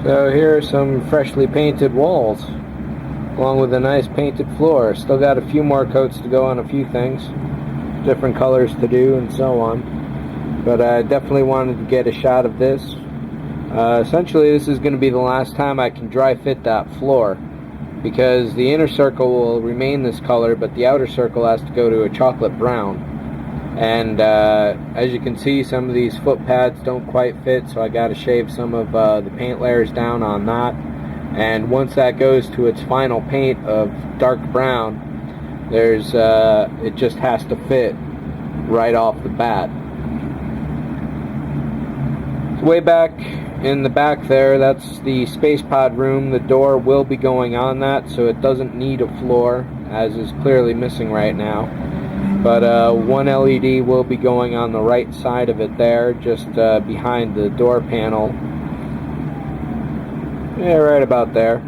So here are some freshly painted walls, along with a nice painted floor. Still got a few more coats to go on a few things, different colors to do and so on. But I definitely wanted to get a shot of this. Essentially this is going to be the last time I can dry fit that floor, because the inner circle will remain this color, but the outer circle has to go to a chocolate brown. And as you can see, some of these foot pads don't quite fit, so I got to shave some of the paint layers down on that. And once that goes to its final paint of dark brown, there's it just has to fit right off the bat. So way back in the back there, that's the space pod room. The door will be going on that, so it doesn't need a floor, as is clearly missing right now. But one LED will be going on the right side of it there, just behind the door panel. Yeah, right about there.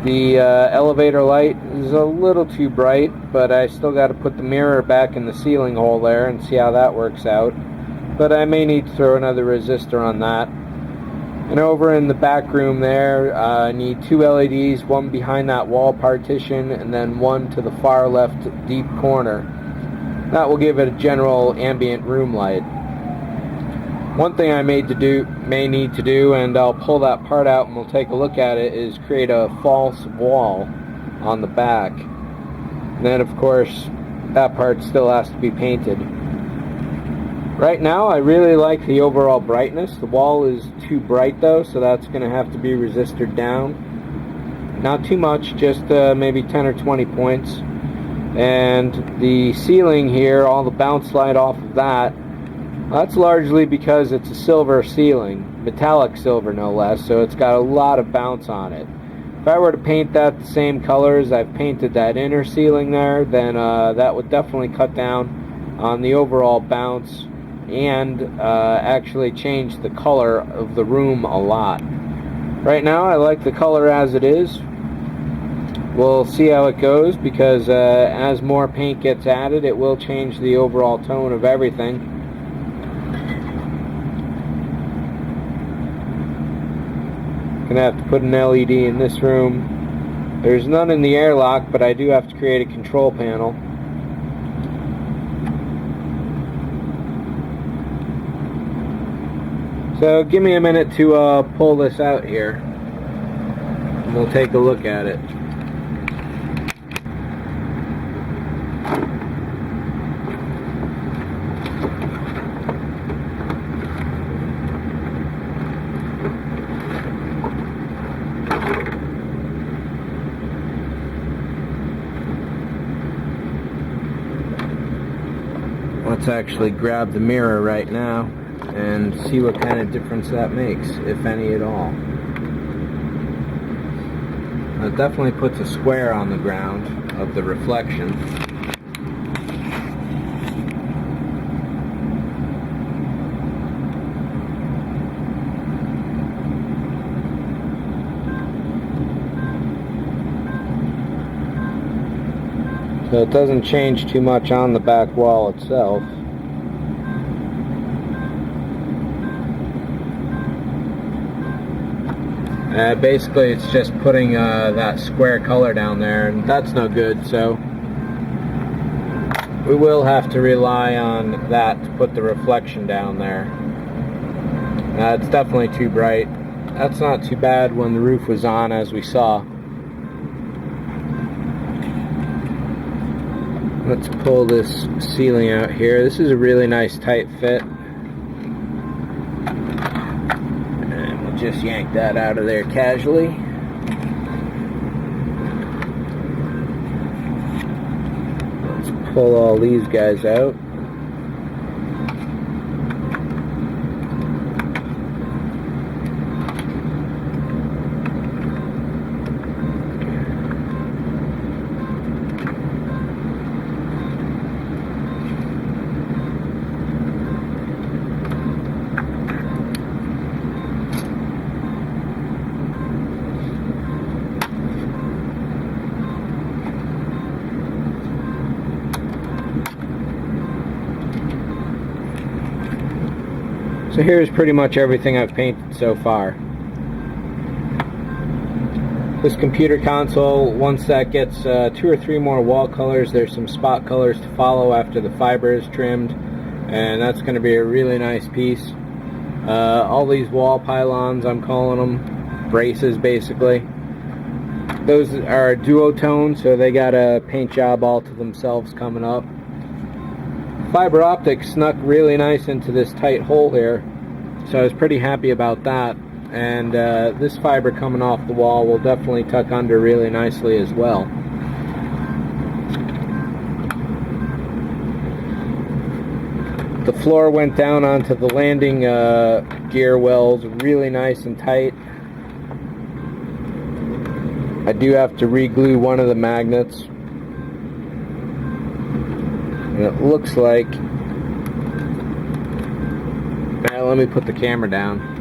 The elevator light is a little too bright, but I still got to put the mirror back in the ceiling hole there and see how that works out. But I may need to throw another resistor on that. And over in the back room there, I need two LEDs, one behind that wall partition and then one to the far left deep corner. That will give it a general ambient room light. One thing I may need to do, and I'll pull that part out and we'll take a look at it, is create a false wall on the back. And then of course that part still has to be painted. Right now I really like the overall brightness. The wall is too bright though, so that's going to have to be resisted down. Not too much, just maybe 10 or 20 points. And the ceiling here, all the bounce light off of that, that's largely because it's a silver ceiling, metallic silver no less, so it's got a lot of bounce on it. If I were to paint that the same color as I've painted that inner ceiling there, then that would definitely cut down on the overall bounce and actually change the color of the room a lot. Right now I like the color as it is. We'll see how it goes, because as more paint gets added, it will change the overall tone of everything. Gonna have to put an LED in this room. There's none in the airlock, but I do have to create a control panel. So give me a minute to pull this out here, and we'll take a look at it. Let's actually grab the mirror right now and see what kind of difference that makes, if any at all. It definitely puts a square on the ground of the reflection. So it doesn't change too much on the back wall itself. Basically it's just putting that square color down there, and that's no good, so we will have to rely on that to put the reflection down there. It's definitely too bright. That's not too bad when the roof was on, as we saw. Let's pull this ceiling out here. This is a really nice tight fit. Just yank that out of there casually. Let's pull all these guys out. So here's pretty much everything I've painted so far. This computer console, once that gets 2 or 3 more wall colors, there's some spot colors to follow after the fiber is trimmed, and that's going to be a really nice piece. All these wall pylons, I'm calling them braces basically. Those are duotone, so they got a paint job all to themselves coming up. Fiber optic snuck really nice into this tight hole here, so I was pretty happy about that. And this fiber coming off the wall will definitely tuck under really nicely as well. The floor went down onto the landing gear wells really nice and tight. I do have to re-glue one of the magnets. And it looks like... let me put the camera down.